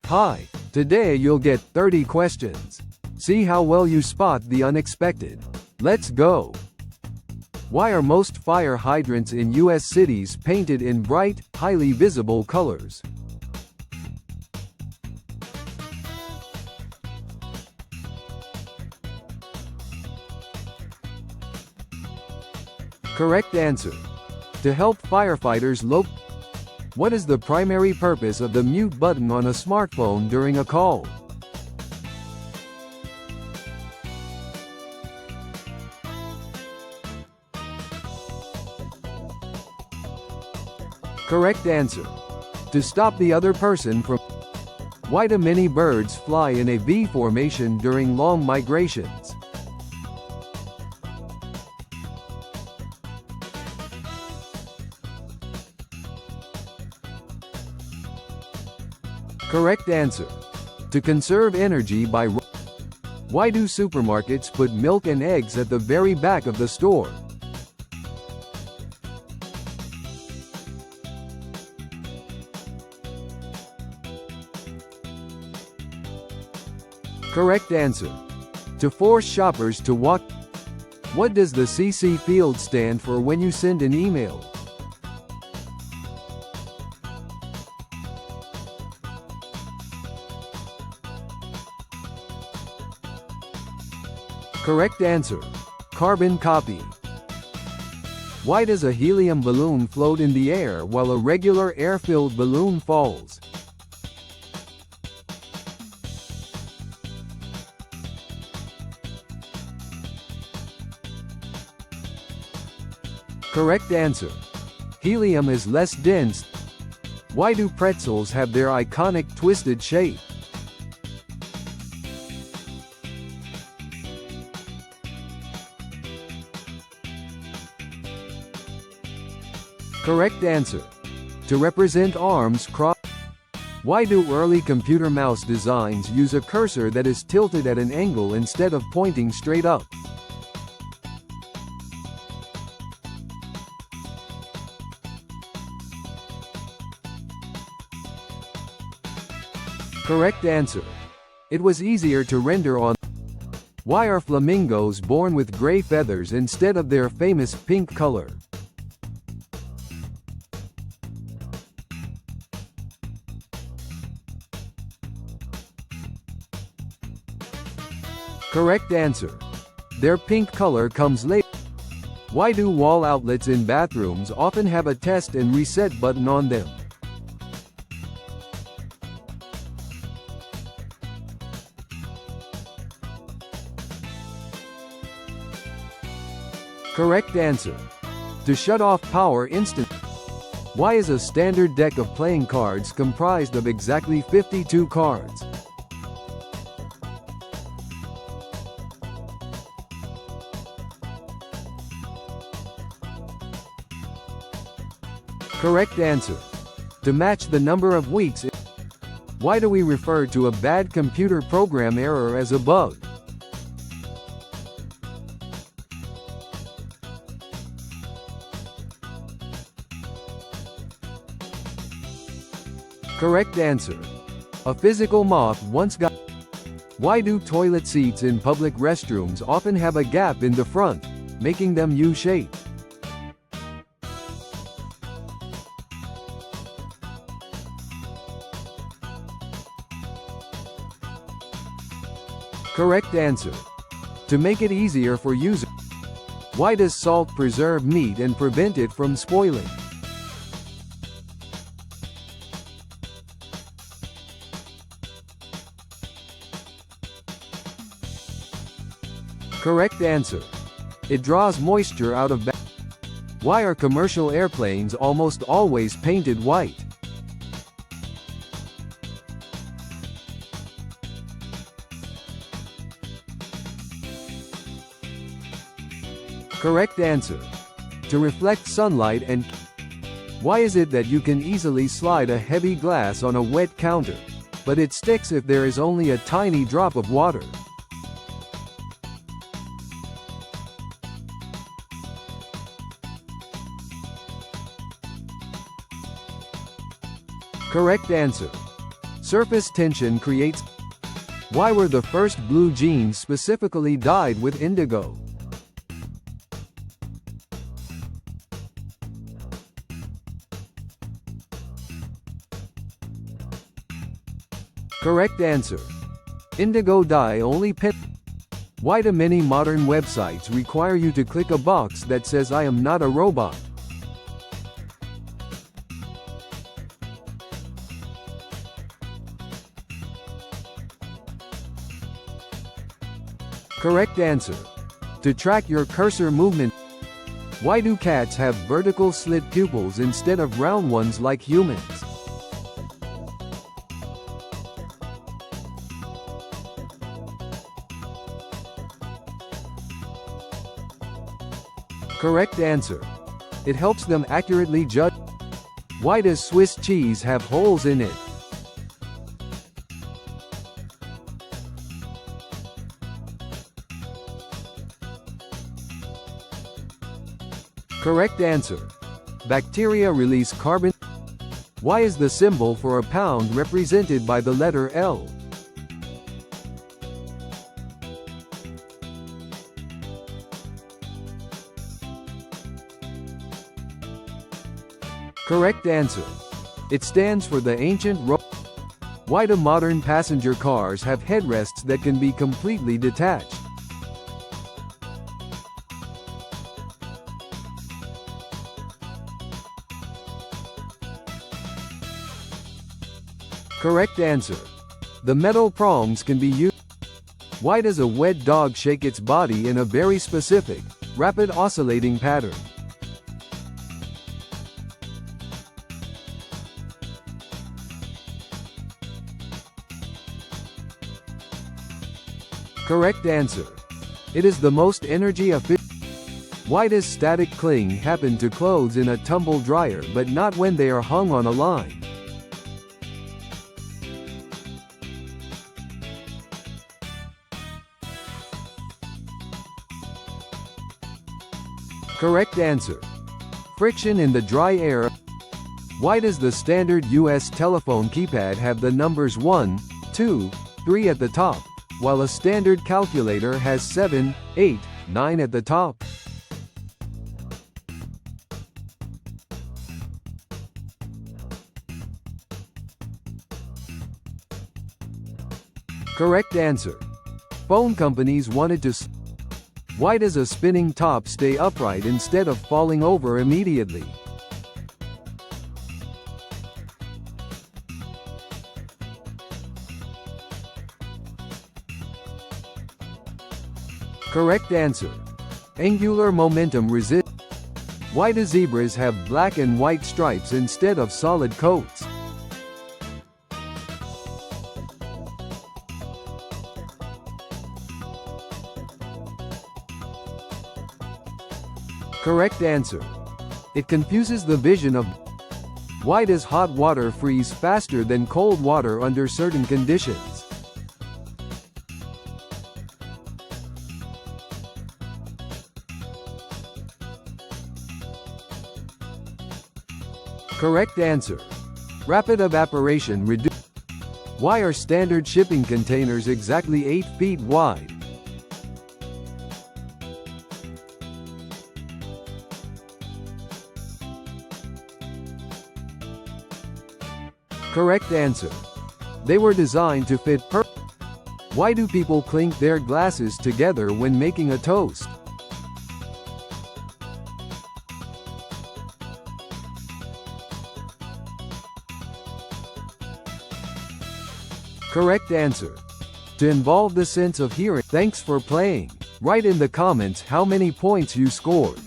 Hi, today you'll get 30 questions. See how well you spot the unexpected. Let's go. Why are most fire hydrants in U.S. cities painted in bright, highly visible colors? Correct answer. To help firefighters locate. What is the primary purpose of the mute button on a smartphone during a call? Correct answer. To stop the other person from. Why do many birds fly in a V formation during long migrations? Correct answer. To conserve energy by. Why do supermarkets put milk and eggs at the very back of the store? Correct answer. To force shoppers to walk. What does the CC field stand for when you send an email? Correct answer. Carbon copy. Why does a helium balloon float in the air while a regular air-filled balloon falls? Correct answer. Helium is less dense. Why do pretzels have their iconic twisted shape? Correct answer. To represent arms crossed. Why do early computer mouse designs use a cursor that is tilted at an angle instead of pointing straight up? Correct answer. It was easier to render on. Why are flamingos born with gray feathers instead of their famous pink color? Correct answer. Their pink color comes later. Why do wall outlets in bathrooms often have a test and reset button on them? Correct answer. To shut off power instantly. Why is a standard deck of playing cards comprised of exactly 52 cards? Correct answer. To match the number of weeks. Why do we refer to a bad computer program error as a bug? Correct answer. A physical moth once got. Why do toilet seats in public restrooms often have a gap in the front, making them U-shaped? Correct answer. To make it easier for users. Why does salt preserve meat and prevent it from spoiling? Correct answer. It draws moisture out of. Why are commercial airplanes almost always painted white? Correct answer. To reflect sunlight and. Why is it that you can easily slide a heavy glass on a wet counter, but it sticks if there is only a tiny drop of water? Correct answer. Surface tension creates. Why were the first blue jeans specifically dyed with indigo? Correct answer. Indigo dye only pen. Why do many modern websites require you to click a box that says "I am not a robot"? Correct answer. To track your cursor movement. Why do cats have vertical slit pupils instead of round ones like humans? Correct answer. It helps them accurately judge. Why does Swiss cheese have holes in it? Correct answer. Bacteria release carbon. Why is the symbol for a pound represented by the letter L? Correct answer. It stands for the ancient Rome. Why do modern passenger cars have headrests that can be completely detached? Correct answer. The metal prongs can be used. Why does a wet dog shake its body in a very specific, rapid oscillating pattern? Correct answer. It is the most energy efficient. Why does static cling happen to clothes in a tumble dryer but not when they are hung on a line? Correct answer. Friction in the dry air. Why does the standard US telephone keypad have the numbers 1, 2, 3 at the top, while a standard calculator has 7, 8, 9 at the top? Correct answer. Phone companies wanted to. Why does a spinning top stay upright instead of falling over immediately? Correct answer. Angular momentum resist. Why do zebras have black and white stripes instead of solid coats? Correct answer. It confuses the vision of. Why does hot water freeze faster than cold water under certain conditions? Correct answer. Rapid evaporation reduces. Why are standard shipping containers exactly 8 feet wide? Correct answer. They were designed to fit Why do people clink their glasses together when making a toast? Correct answer. To involve the sense of hearing. Thanks for playing. Write in the comments how many points you scored.